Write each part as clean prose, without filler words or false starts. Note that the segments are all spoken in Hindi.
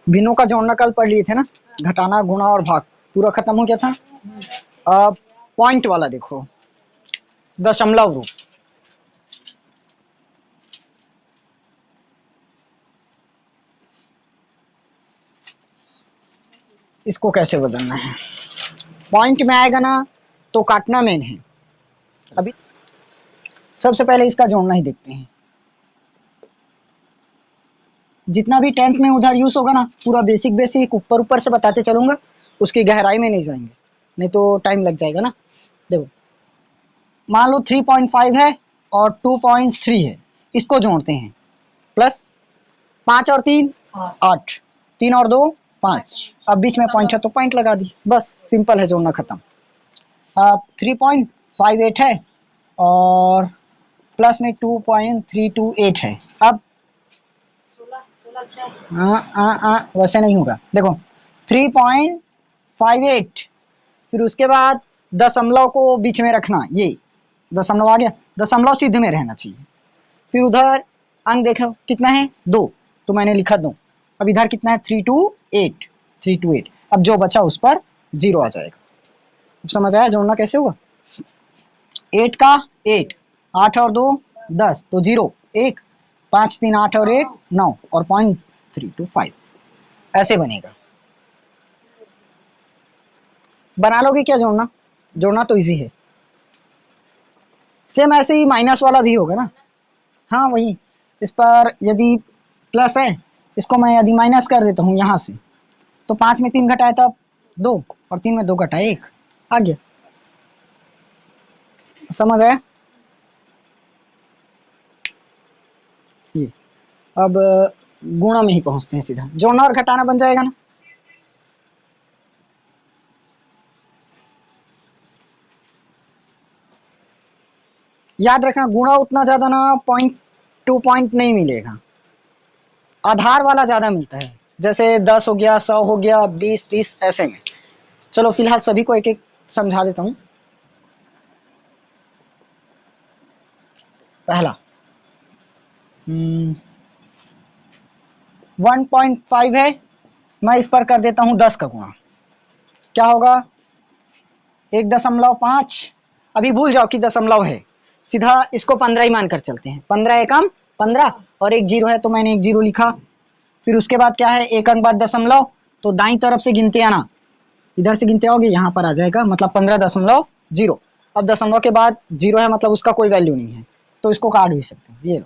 भिन्नों का जोड़ना कल पढ़ लिए थे ना, घटाना, गुणा और भाग पूरा खत्म हो गया था। अब पॉइंट वाला देखो, दशमलव रूप। इसको कैसे बदलना है? पॉइंट में आएगा ना तो काटना मेन है। अभी सबसे पहले इसका जोड़ना ही देखते हैं। जितना भी 10th में उधर यूज होगा ना, पूरा बेसिक बेसिक ऊपर ऊपर से बताते चलूंगा, उसकी गहराई में नहीं जाएंगे, नहीं तो टाइम लग जाएगा ना। देखो, मान लो 3.5 है और 2.3 है, इसको जोड़ते हैं। प्लस 5 और 3 8, 3 और 2 5। अब बीच में पॉइंट है तो पॉइंट लगा दी, बस सिंपल है, जोड़ना खत्म। अब 3.58 है और प्लस में 2.328 है। अब वैसे नहीं होगा। देखो 3.58, फिर उसके बाद दशमलव को बीच में रखना, ये दशमलव आ गया, दशमलव सिद्ध में रहना चाहिए। फिर उधर अंक देखो कितना है 2, तो मैंने लिखा 2। अब इधर कितना है 328। अब जो बचा उस पर 0 आ जाएगा। अब समझ आया जोड़ना कैसे होगा? 8 का 8, 8 और 2 10, तो 0 1, 5 3 8 और 1 9 और 0.325 ऐसे बनेगा। बना लोगे क्या जोड़ना? जोड़ना तो इजी है। सेम ऐसे ही माइनस वाला भी होगा ना। हाँ वही, इस पर यदि प्लस है, इसको मैं यदि माइनस कर देता हूँ यहाँ से, तो 5 में 3 घटाए तब 2 और 3 में 2 घटाए 1 आ गया। समझ आया? ये अब गुणा में ही पहुंचते हैं सीधा। जोड़ना और घटाना बन जाएगा ना। याद रखना, गुणा उतना ज्यादा ना पॉइंट टू पॉइंट नहीं मिलेगा, आधार वाला ज्यादा मिलता है। जैसे 10 हो गया, 100 हो गया, 20 30 ऐसे में। चलो फिलहाल सभी को एक एक समझा देता हूँ। पहला 1.5 है, मैं इस पर कर देता हूँ 10 का गुणा, क्या होगा 1.5। अभी भूल जाओ कि दशमलव है, सीधा इसको 15 ही मानकर चलते हैं। 15 एकम 15 और एक 0 है तो मैंने एक 0 लिखा। फिर उसके बाद क्या है, एक अंक बाद दशमलव, तो दाईं तरफ से गिनते आना, इधर से गिनते आओगे यहाँ पर आ जाएगा, मतलब 15.0। अब दशमलव के बाद 0 है, मतलब उसका कोई वैल्यू नहीं है, तो इसको काट भी सकते हैं। ये लो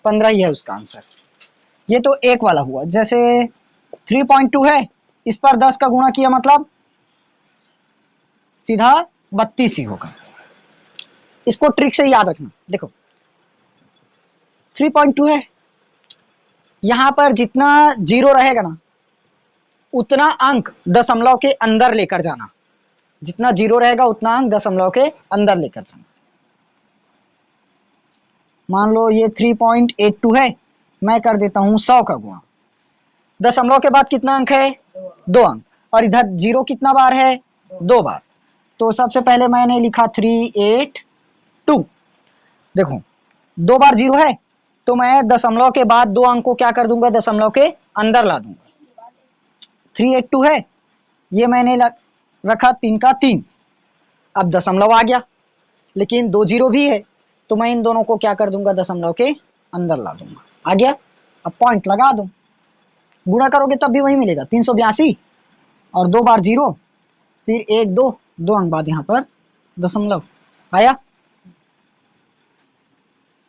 15 ही है उसका आंसर। ये तो एक वाला हुआ। जैसे 3.2 है, इस पर 10 का गुणा किया, मतलब सीधा 32 ही होगा। इसको ट्रिक से याद रखना। देखो 3.2 है, यहां पर जितना 0 रहेगा ना, उतना अंक दशमलव के अंदर लेकर जाना। जितना 0 रहेगा उतना अंक दशमलव के अंदर लेकर जाना। मान लो ये 3.82 है, मैं कर देता हूं 100 का गुणा। दशमलव के बाद कितना अंक है 2 अंक, और इधर 0 कितना बार है 2 बार। तो सबसे पहले मैंने लिखा 382। देखो 2 बार 0 है, तो मैं दशमलव के बाद 2 अंक को क्या कर दूंगा, दशमलव के अंदर ला दूंगा। 382 है, ये मैंने रखा 3 का 3। अब दशमलव आ गया, लेकिन 2 0 भी है, तो मैं इन दोनों को क्या कर दूंगा, दशमलव के अंदर ला दूंगा। आ गया। अब पॉइंट लगा दो, गुणा करोगे तब भी वही मिलेगा, 382 और 2 बार 0, फिर 1 2 2 अंक बाद यहाँ पर दशमलव आया।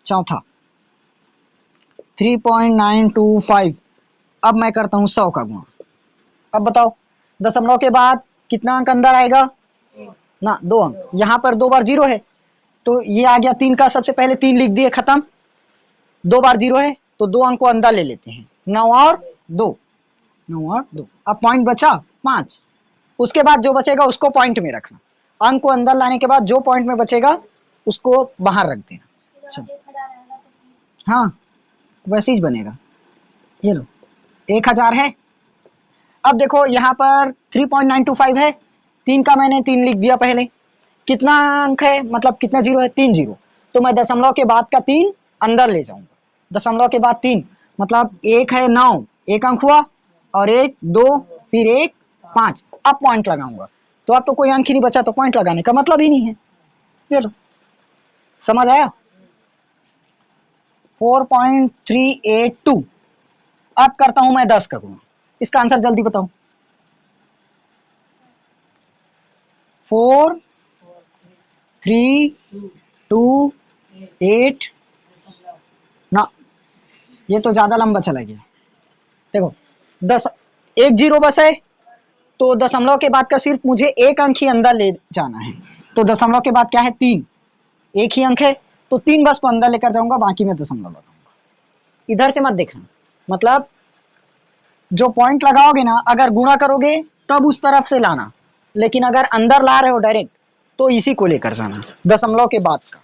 चौथा 3.925। अब मैं करता हूं 100 का गुणा। अब बताओ दशमलव के बाद कितना अंक अंदर आएगा ना, 2 अंक। यहाँ पर 2 बार 0 है, तो ये आ गया 3 का, सबसे पहले 3 लिख दिए, खत्म। 2 बार 0 है तो 2 अंक को अंदर ले लेते हैं, 9 और 2, 9 और 2। अब पॉइंट बचा 5। उसके बाद जो बचेगा उसको पॉइंट में रखना। अंक को अंदर लाने के बाद जो पॉइंट में बचेगा उसको बाहर रख देना। हाँ वैसे ही बनेगा। ये लो 1000 है। अब देखो यहाँ पर 3.925 है, 3 का मैंने 3 लिख दिया पहले। कितना अंक है, मतलब कितना 0 है, 3 0, तो मैं दशमलव के बाद का 3 अंदर ले जाऊंगा। दशमलव के बाद 3 मतलब 1 है 9, 1 अंक हुआ, और 1 2 फिर 1 5। अब पॉइंट लगाऊंगा, तो अब तो कोई अंक ही नहीं बचा, तो पॉइंट लगाने का मतलब ही नहीं है। ये लो, समझ आया? 4.382। अब करता हूं मैं 10 का गुणा। इसका आंसर जल्दी बताओ। 4 3 2 8 ना, ये तो ज्यादा लंबा चला गया। देखो 10, एक जीरो बस है, तो दशमलव के बाद का सिर्फ मुझे एक अंक ही अंदर ले जाना है। तो दशमलव के बाद क्या है? 3, एक ही अंक है, तो 3 बस को अंदर लेकर जाऊंगा, बाकी में दशमलव लगाऊंगा। इधर से मत देखना, मतलब जो पॉइंट लगाओगे ना, अगर गुणा करोगे तब उस तरफ से लाना, लेकिन अगर अंदर ला रहे हो डायरेक्ट तो इसी को लेकर जाना, दशमलव के बाद का।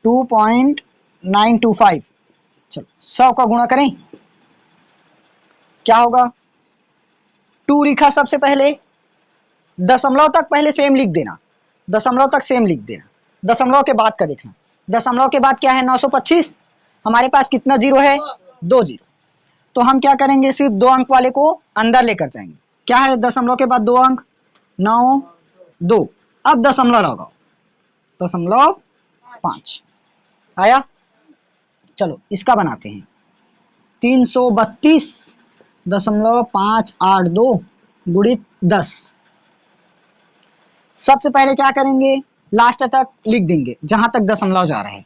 2.925। चलो 100 का गुणा करें, क्या होगा? 2 लिखा सबसे पहले, दशमलव तक पहले सेम लिख देना, दशमलव तक सेम लिख देना, दशमलव के बाद का देखना। दशमलव के बाद क्या है? 925। हमारे पास कितना जीरो है? 2 जीरो। तो हम क्या करेंगे? सिर्फ 2 अंक वाले को अंदर लेकर जाएंगे। क्या है दशमलव के बाद 2 अंक? 9 2। अब दशमलव लगाओ, दशमलव 5 आया। चलो इसका बनाते हैं। 332.582 गुणित 10। सबसे पहले क्या करेंगे? लास्ट तक लिख देंगे जहां तक दशमलव जा रहा है।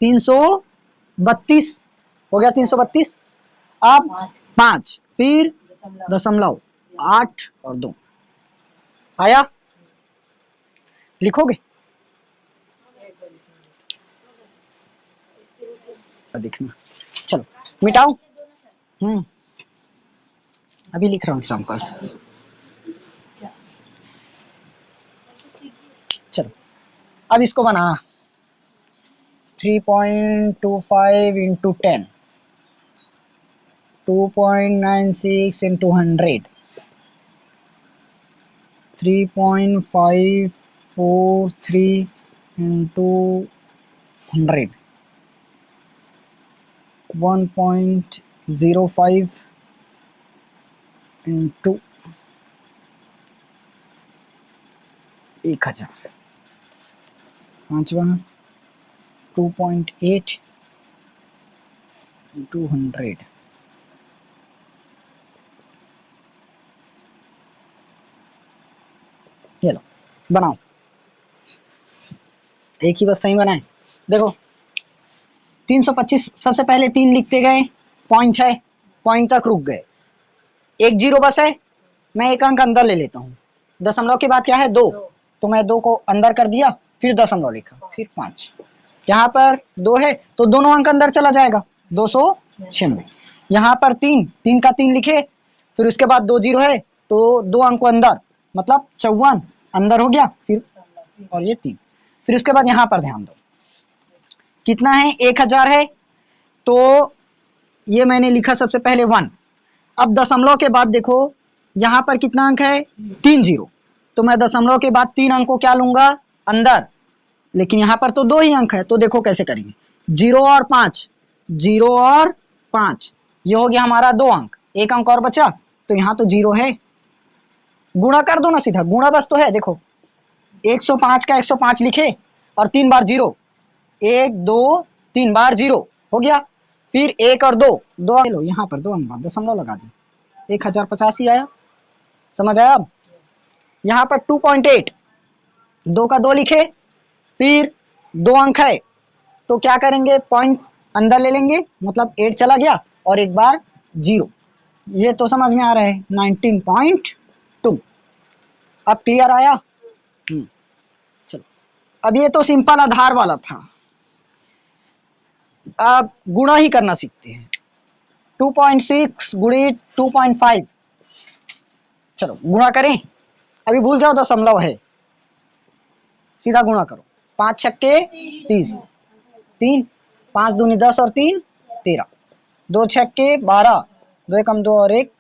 332 हो गया, 332। अब 5 फिर दशमलव 8 और 2 आया। लिखोगे? देखना, चलो मिटाओ। अभी लिख रहा हूँ एग्जाम पास। चलो अब इसको बनाना। 3.25 इंटू 10, 2.96 इंटू 100, 3.543 इंटू 100, 1.05 इंटू 1000, पांचवा 2.8 इंटू 100। ये लो बनाओ, एक ही बस सही बनाए। देखो 325 सबसे पहले 3 लिखते गए, पॉइंट है, पॉइंट तक रुक गए, एक जीरो बस है, मैं एक अंक अंदर ले लेता हूँ। दशमलव के बाद क्या है? 2, तो मैं 2 को अंदर कर दिया, फिर दशमलव लिखा, फिर 5। यहाँ पर 2 है तो दोनों अंक अंदर चला जाएगा, 296। यहाँ पर 3, 3 का 3 लिखे, फिर उसके बाद 2 जीरो है तो 2 अंक को अंदर, मतलब 54 अंदर हो गया, फिर और ये 3। फिर उसके बाद यहाँ पर ध्यान दो, कितना है? 1000 है, तो ये मैंने लिखा सबसे पहले 1। अब दशमलव के बाद देखो यहाँ पर कितना अंक है? 3 जीरो, तो मैं दशमलव के बाद 3 अंक को क्या लूंगा? अंदर। लेकिन यहाँ पर तो 2 ही अंक है, तो देखो कैसे करेंगे। 0 और 5, 0 और 5, ये हो गया हमारा 2 अंक, एक अंक और बचा, तो यहाँ तो 0 है। गुणा कर दो ना सीधा, गुणा बस तो है। देखो 105 का 105 लिखे और 3 बार 0, 1 2 3 बार 0 हो गया, फिर 1 और 2, 2 लो, यहाँ पर 2 अंक दशमलव लगा दी, 1085 आया। समझ आया? अब यहाँ पर 2.8, 2 का 2 लिखे, फिर 2 अंक है, तो क्या करेंगे? पॉइंट अंदर ले लेंगे, मतलब 8 चला गया और एक बार 0। ये तो समझ में आ रहा है, 19.2। अब क्लियर आया? चलो अब ये तो सिंपल आधार वाला था, अब गुणा ही करना सीखते हैं। 2.6 गुणित 2.5। चलो गुणा करें, अभी भूल जाओ दशमलव है, सीधा गुणा करो। 5 छक्के 30, 3 5 दूनी 10 और 3 13, 2 छक्के 12, 2 एकम 2 और 1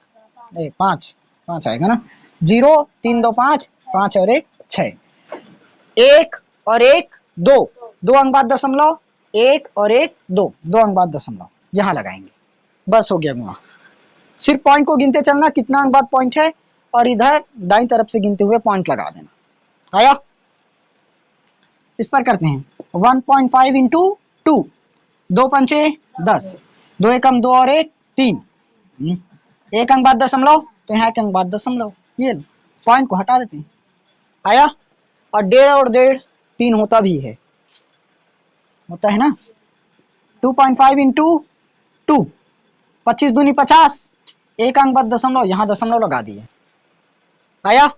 5, 5 आएगा ना। 0 3 2 5, 5 और 1 6, 1 और 1 2, 2 अंक बाद दशमलव, 1 और 1 2, 2 अंक बाद दशमलव, यहाँ लगाएंगे। बस हो गया गुणा। सिर्फ पॉइंट को गिनते चलना, कितना अंक बाद पॉइंट है, और इधर दाईं तरफ से गिनते हुए पॉइंट लगा देना। आया? इस पर करते हैं 1.5 इंटू 2, 2 पंचे 10, 2 एकम 2 और 1 3, एक अंक बाद दशमलव, तो यहाँ एक अंक बाद दशमलव, ये पॉइंट को हटा देते हैं। आया? और 1.5 और 1.5 3 होता भी है, होता है ना। 2.5 इंटू 2, 25 दूनी 50, एक अंक बाद दशमलव, यहाँ दशमलव लगा दिए। आया?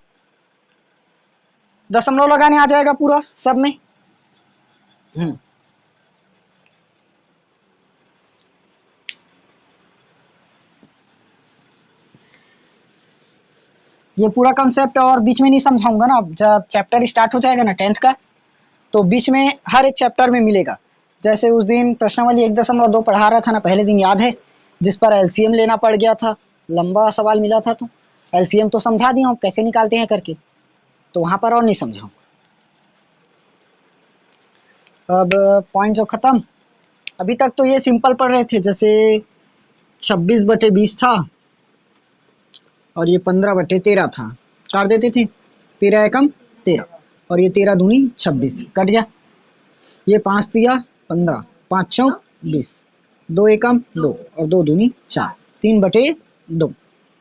दशमलव लगाने आ जाएगा पूरा सब में। ये पूरा कंसेप्ट और बीच में नहीं समझाऊंगा ना, जब चैप्टर स्टार्ट हो जाएगा ना 10th का, तो बीच में हर एक चैप्टर में मिलेगा। जैसे उस दिन प्रश्नावली 1.2 पढ़ा रहा था ना पहले दिन, याद है, जिस पर एलसीएम लेना पड़ गया था, लंबा सवाल मिला था, तो एलसीएम तो समझा दिया हूँ कैसे निकालते हैं करके, तो वहां पर और नहीं समझाऊँ। अब पॉइंट जो खत्म, अभी तक तो ये सिंपल पढ़ रहे थे, जैसे 26/20 था और ये 15/13 था, काट देते थे, 13 एकम 13 और ये 13 दूनी 26, कट गया। ये 5 दिया 15, 5 चौक 20, 2 एकम 2 और 2 दूनी 4, 3/2,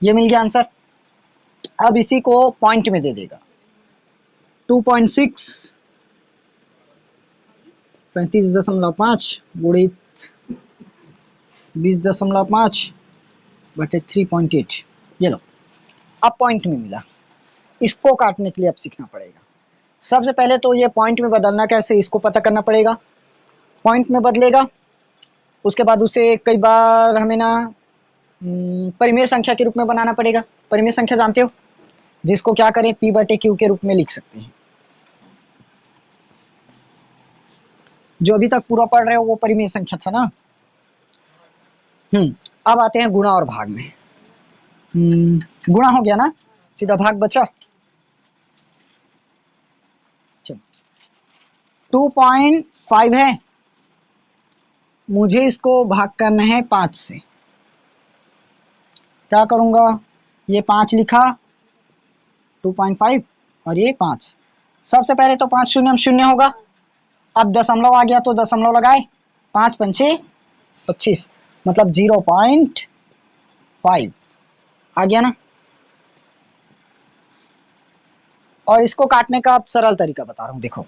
ये मिल गया आंसर। अब इसी को पॉइंट में दे देगा, 2.6 35.5 गुणित 20.5 बटे 3.8, ये लो अब पॉइंट में मिला। इसको काटने के लिए अब सीखना पड़ेगा। सबसे पहले तो ये पॉइंट में बदलना कैसे, इसको पता करना पड़ेगा। पॉइंट में बदलेगा, उसके बाद उसे कई बार हमें ना परिमेय संख्या के रूप में बनाना पड़ेगा। परिमेय संख्या जानते हो, जिसको क्या करें P/Q के रूप में लिख सकते हैं। जो अभी तक पूरा पढ़ रहे हो वो परिमेय संख्या था ना। अब आते हैं गुणा और भाग में। गुणा हो गया ना, सीधा भाग बचा। चलो 2.5 है, मुझे इसको भाग करना है 5 से। क्या करूंगा, ये 5 लिखा 2.5 और ये 5, सबसे पहले तो 5 शून्य शून्य होगा। अब दशमलव आ गया तो दशमलव लगाए, 5 पंचे 25, मतलब 0.5 आ गया ना। और इसको काटने का अब सरल तरीका बता रहा हूं, देखो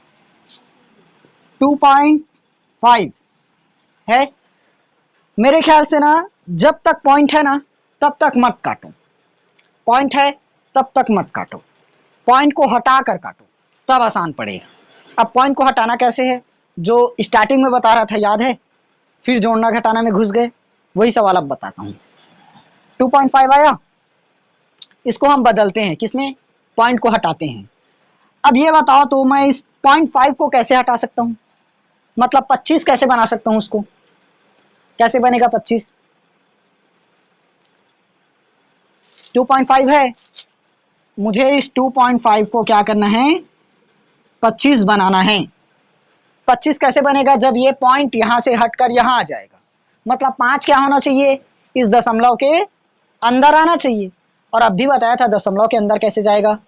2.5 है, मेरे ख्याल से ना जब तक पॉइंट है ना तब तक मत काटो, पॉइंट है तब तक मत काटो, पॉइंट को हटा कर काटो तब आसान पड़ेगा। अब पॉइंट को हटाना कैसे है, जो स्टार्टिंग में बता रहा था याद है, फिर जोड़ना घटाना में घुस गए, वही सवाल अब बताता हूँ। 2.5 आया, इसको हम बदलते हैं किसमें, पॉइंट को हटाते हैं। अब ये बताओ तो मैं इस 0.5 को कैसे हटा सकता हूँ, मतलब 25 कैसे बना सकता हूँ, उसको कैसे बनेगा 25, 2.5 है, मुझे इस 2.5 को क्या करना है 25 बनाना है। 25 कैसे बनेगा, जब ये पॉइंट यहां से हटकर यहां आ जाएगा, मतलब 5 क्या होना चाहिए, इस दशमलव के अंदर आना चाहिए। और अब भी बताया था दशमलव के अंदर कैसे जाएगा,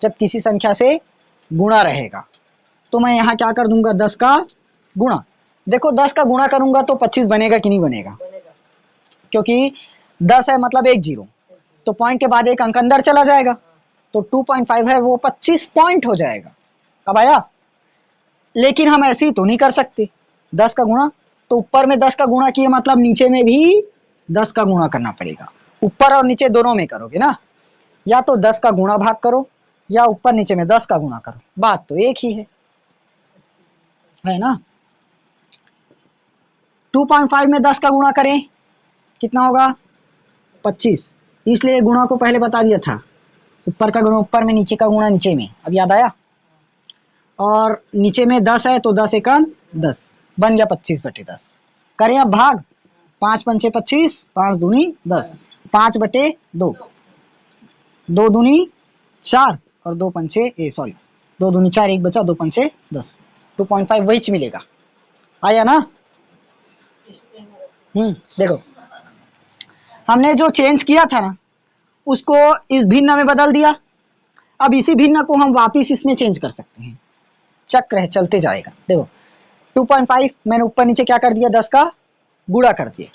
जब किसी संख्या से गुणा रहेगा। तो मैं यहाँ क्या कर दूंगा 10 का गुणा, देखो 10 का गुणा करूंगा तो 25 बनेगा कि नहीं बनेगा, क्योंकि 10 है मतलब एक जीरो, तो पॉइंट के बाद एक अंक अंदर चला जाएगा, तो 2.5 है वो 25 पॉइंट हो जाएगा। अब आया, लेकिन हम ऐसे ही तो नहीं कर सकते, 10 का गुणा, तो ऊपर में 10 का गुणा किए मतलब नीचे में भी 10 का गुणा करना पड़ेगा। ऊपर और नीचे दोनों में करोगे ना, या तो 10 का गुणा भाग करो या ऊपर नीचे में 10 का गुणा करो, बात तो एक ही है ना। 2.5 में 10 का गुणा करें कितना होगा 25, इसलिए गुणा को पहले बता दिया था, ऊपर का गुणा ऊपर में, नीचे का गुणा नीचे में, अब याद आया। और नीचे में 10 है तो 10 एकम 10, बन गया 25/10। करें अब भाग, 5 पंचे 25, 5 दूनी 10, 5/2, 2 दूनी 4 और 2 पंचे 2 दूनी 4, 1 बचा, 2 पंचे 10, 2.5 वही मिलेगा। आया ना। देखो हमने जो चेंज किया था ना उसको इस भिन्न में बदल दिया। अब इसी भिन्न को हम वापिस इसमें चेंज कर सकते हैं, चक्र है चलते जाएगा। देखो 2.5 मैंने ऊपर नीचे क्या कर दिया, 10 का गुणा कर दिया,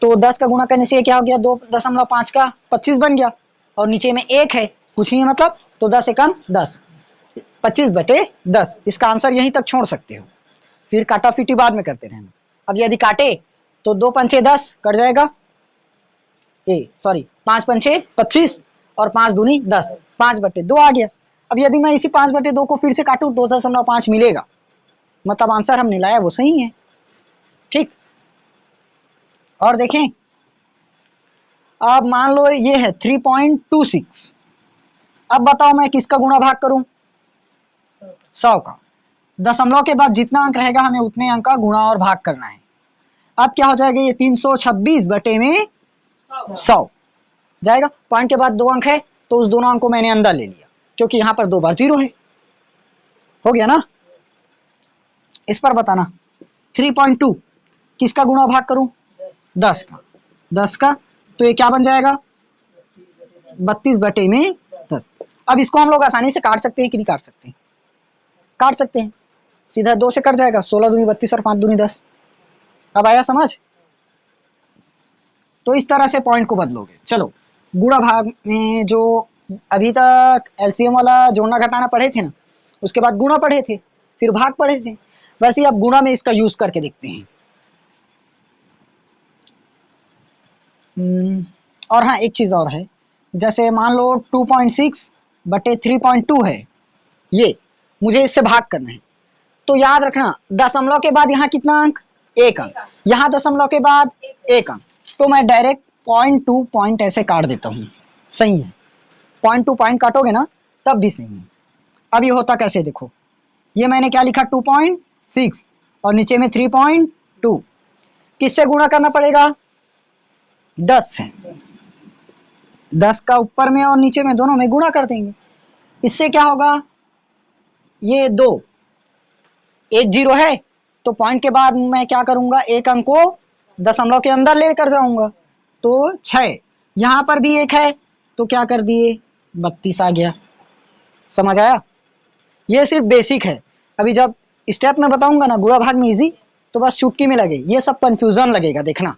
तो 10 का गुणा करने से क्या हो गया, 2.5 का 25 बन गया, और नीचे में 1 है, कुछ नहीं है मतलब, तो 10 एकम 10, 25/10। इसका आंसर यहीं तक छोड़ सकते हो, फिर काटाफीटी बाद में करते रहना। अब यदि काटे तो 2 पंचे 10 कट जाएगा, 5 पंचे 25 और 5 दूनी 10, 5/2 आ गया। अब यदि मैं इसी 5/2 को फिर से काटूं 2.5 मिलेगा, मतलब आंसर हमने लाया वो सही है। ठीक, और देखें, अब मान लो ये है 3.26। अब बताओ मैं किसका गुणा भाग करूं, 100 का। दशमलव के बाद जितना अंक रहेगा हमें उतने अंक का गुणा और भाग करना है। अब क्या हो जाएगा, ये 326/100 जाएगा। पॉइंट के बाद 2 अंक है तो उस दोनों अंक को मैंने अंदर ले लिया, क्योंकि यहां पर 2 बार 0 है। हो गया ना। इस पर बताना 3.2 किसका गुणा भाग करूं, 10 का। 10 का तो ये क्या बन जाएगा, 32/10। अब इसको हम लोग आसानी से काट सकते हैं कि नहीं काट सकते हैं, काट सकते हैं, सीधा 2 से कट जाएगा, 16 दूनी 32 और 5 दूनी 10। अब आया समझ। तो इस तरह से पॉइंट को बदलोगे। चलो गुणा भाग में जो अभी तक एलसीएम वाला जोड़ना घटाना पढ़े थे ना, उसके बाद गुणा पढ़े थे, फिर भाग पढ़े थे, वैसे ही अब गुणा में इसका यूज करके देखते हैं। और हाँ एक चीज और है, जैसे मान लो 2.6/3.2 है, ये मुझे इससे भाग करना है, तो याद रखना दशमलव के बाद यहाँ कितना अंक, 1 अंक, यहाँ दशमलव के बाद 1 अंक, तो मैं डायरेक्ट पॉइंट टू पॉइंट ऐसे काट देता हूँ, सही है। पॉइंट टू पॉइंट काटोगे ना तब भी सही है। अब ये होता कैसे देखो, ये मैंने क्या लिखा 2.6 और नीचे में 3.2, किससे गुणा करना पड़ेगा, 10 से। 10 का ऊपर में और नीचे में दोनों में गुणा कर देंगे। इससे क्या होगा, ये 2 1 0 है, तो पॉइंट के बाद मैं क्या करूंगा, 1 अंक को दशमलव के अंदर लेकर जाऊंगा, तो 6। यहां पर भी 1 है तो क्या कर दिए, 32 आ गया। समझ आया। ये सिर्फ बेसिक है, अभी जब स्टेप में बताऊंगा ना गुणा भाग में इजी, तो बस चुटकी में लगे, ये सब कंफ्यूजन लगेगा, देखना।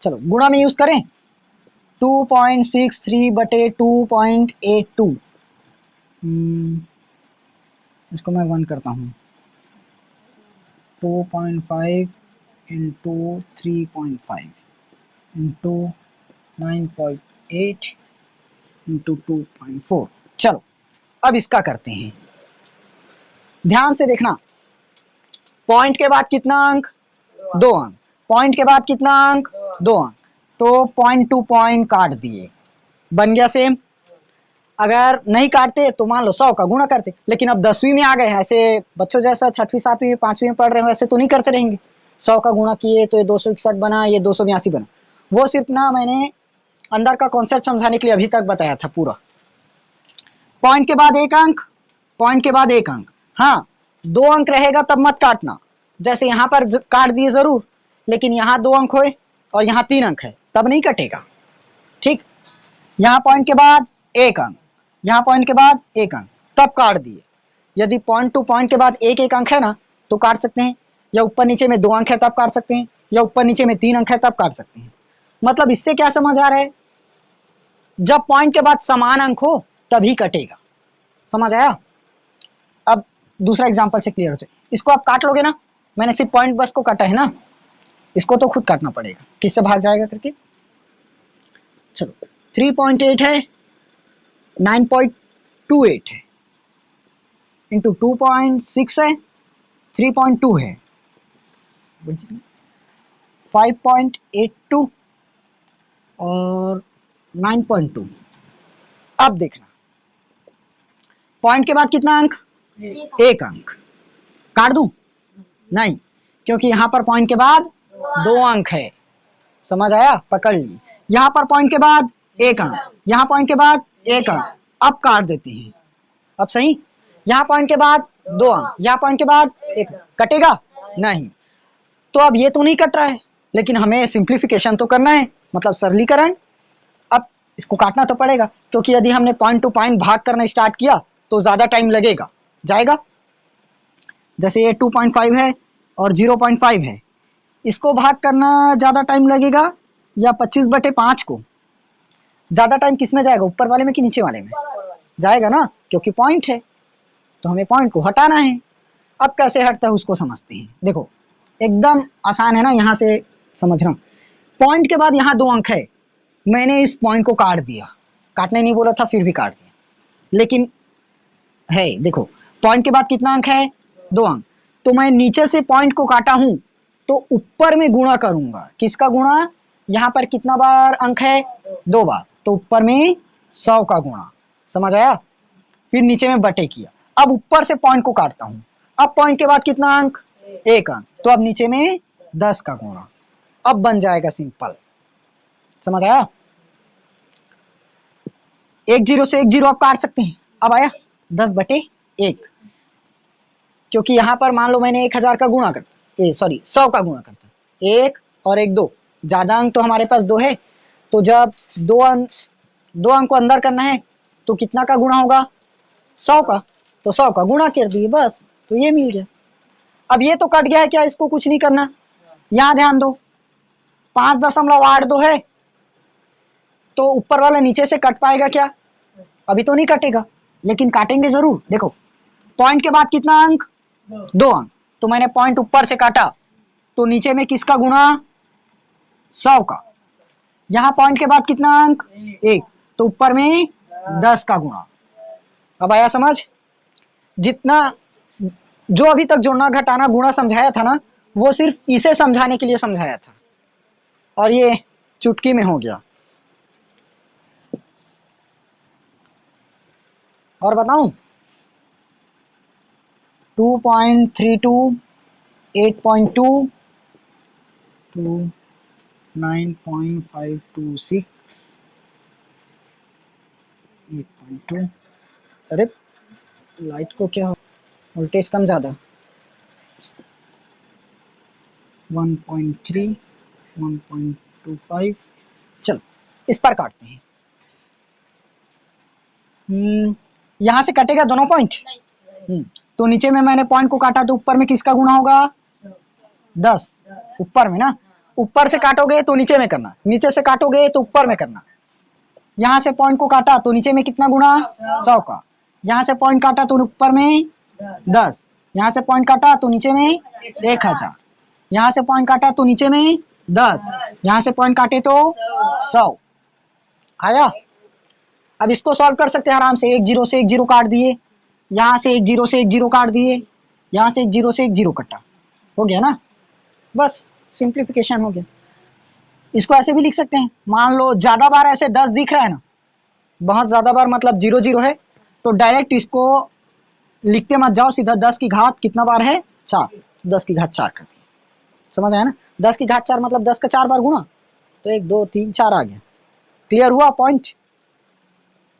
चलो गुणा में यूज करें, 2.63/2.82, इसको मैं 1 करता हूँ, 2.5 इंटू 3.5 इंटू 9.8 इंटू 2.4। चलो अब इसका करते हैं, ध्यान से देखना। पॉइंट के बाद कितना अंक, 2 अंक, पॉइंट के बाद कितना अंक, 2 अंक, तो पॉइंट टू पॉइंट काट दिए, बन गया सेम। अगर नहीं काटते तो मान लो 100 का गुणा करते, लेकिन अब 10वीं में आ गए हैं, ऐसे बच्चों जैसा 6वीं 7वीं 5वीं में पढ़ रहे हैं वैसे तो नहीं करते रहेंगे। 100 का गुणा किए तो ये 261 बना, ये 282 बना। वो सिर्फ ना मैंने अंदर का कॉन्सेप्ट समझाने के लिए अभी तक बताया था पूरा। पॉइंट के बाद 1 अंक, पॉइंट के बाद 1 अंक, हाँ 2 अंक रहेगा तब मत काटना, जैसे यहाँ पर काट दिए जरूर, लेकिन यहाँ 2 अंक होए और यहाँ 3 अंक है तब नहीं कटेगा। ठीक, यहाँ पॉइंट के बाद 1 अंक, यहाँ पॉइंट के बाद 1 अंक, तब काट दिए। यदि पॉइंट टू पॉइंट के बाद 1 अंक है ना तो काट सकते हैं, या ऊपर नीचे में 2 अंक है तब काट सकते हैं, या ऊपर नीचे में 3 अंक है तब काट सकते हैं। मतलब इससे क्या समझ आ रहा है, जब पॉइंट के बाद समान अंक हो तभी कटेगा। समझ आया। अब दूसरा एग्जांपल से क्लियर हो जाए, इसको आप काट लोगे ना, मैंने सिर्फ पॉइंट बस को काटा है ना, इसको तो खुद काटना पड़ेगा, किससे भाग जाएगा करके। चलो 3.8 है, 9.28 है, इंटू 2.6 है, 3.2 है, 5.82 और 9.2। अब देखना पॉइंट के बाद कितना अंक, 1 अंक, काट दूं, नहीं, क्योंकि यहां पर पॉइंट के बाद 2 अंक है। समझ आया, पकड़ ली। यहाँ पर पॉइंट के बाद 1 अंक, यहाँ पॉइंट के बाद 1 अंक, अब काट देते हैं। अब सही, यहाँ पॉइंट के बाद 2 अंक, यहाँ पॉइंट के बाद 1 अंक, कटेगा नहीं। तो अब ये तो नहीं कट रहा है, लेकिन हमें सिंप्लीफिकेशन तो करना है, मतलब सरलीकरण। अब इसको काटना तो पड़ेगा, क्योंकि यदि हमने पॉइंट टू पॉइंट भाग करना स्टार्ट किया तो ज़्यादा टाइम लगेगा, जाएगा। जैसे ये 2.5 है और 0.5 है, इसको भाग करना ज़्यादा टाइम लगेगा, या 25/5 को ज़्यादा टाइम किस में जाएगा, ऊपर वाले में कि नीचे वाले में? जाएगा ना, क्योंकि पॉइंट है, तो हमें पॉइंट को हटाना है। अब कैसे हटता है उसको समझते हैं। देखो एकदम आसान है ना, यहाँ से समझ रहा हूँ। पॉइंट के बाद यहाँ 2 अंक है, मैंने इस पॉइंट को काट दिया, काटने नहीं बोला था फिर भी काट दिया, लेकिन है देखो पॉइंट के बाद कितना अंक है, 2 अंक। तो मैं नीचे से पॉइंट को काटा हूं तो ऊपर में गुणा करूंगा, किसका गुणा, यहाँ पर कितना बार अंक है, 2 बार, तो ऊपर में 100 का गुणा, समझ आया। फिर नीचे में बटे किया, अब ऊपर से पॉइंट को काटता हूं, अब पॉइंट के बाद कितना अंक, 1 अंक, तो अब नीचे में 10 का गुणा, अब बन जाएगा सिंपल, समझ आया। 1 0 से 1 0 आप काट सकते हैं। अब आया 10/1, क्योंकि यहाँ पर मान लो मैंने 1000 का गुणा कर, सॉरी 100 का गुणा करता, 1 और 1 2, ज्यादा अंक तो हमारे पास 2 है, तो जब 2 अंक को अंदर करना है तो कितना का गुणा होगा, 100 का, तो 100 का गुणा कर दिए बस, तो ये मिल गया। अब ये तो कट गया है, क्या इसको कुछ नहीं करना, यहाँ ध्यान दो 5.82 है, तो ऊपर वाला नीचे से कट पाएगा क्या, अभी तो नहीं कटेगा, लेकिन काटेंगे जरूर। देखो पॉइंट के बाद कितना अंक, 2 अंक, तो मैंने पॉइंट ऊपर से काटा तो नीचे में किसका गुणा, 100 का, यहाँ पॉइंट के बाद कितना अंक, 1, तो ऊपर में 10 का गुणा। अब आया समझ, जितना जो अभी तक जोड़ना घटाना गुणा समझाया था ना, वो सिर्फ इसे समझाने के लिए समझाया था, और ये चुटकी में हो गया। और बताऊं, 2.32, 8.2 to 9.526, 8.2, अरे लाइट को क्या, वोल्टेज कम ज़्यादा, 1.3, 1.25, चलो इस पर काटते हैं। यहाँ से कटेगा दोनों पॉइंट, तो नीचे में मैंने पॉइंट को काटा तो ऊपर में किसका गुणा होगा, 10, ऊपर में ना, ऊपर से काटोगे तो नीचे में करना, नीचे से काटोगे तो ऊपर में करना। यहाँ से पॉइंट को काटा तो नीचे में कितना गुणा, 100 का, यहाँ से पॉइंट काटा तो ऊपर में 10, यहाँ से पॉइंट काटा तो नीचे में 1000, यहाँ से पॉइंट काटा तो नीचे में 10, यहाँ से पॉइंट काटे तो 100 आया। अब इसको सॉल्व कर सकते हैं आराम से, 1 0 से 1 0 काट दिए, यहाँ से 1 0 से 1 0 काट दिए, यहाँ से 1 0 से 1 0 कटा, हो गया ना, बस सिंप्लीफिकेशन हो गया। इसको ऐसे भी लिख सकते हैं, मान लो ज्यादा बार ऐसे 10 दिख रहा है ना, बहुत ज्यादा बार मतलब 0 0 है, तो डायरेक्ट इसको लिखते मत जाओ, सीधा 10 की घात कितना बार है, 4, 10 की घात 4 कर दिए, समझ आया ना। 10 की घात 4 मतलब 10 का 4 बार गुणा, तो 1 2 3 4 आ गया, क्लियर हुआ पॉइंट।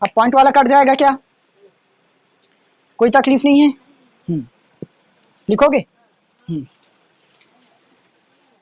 अब पॉइंट वाला कट जाएगा क्या, कोई तकलीफ नहीं है, लिखोगे।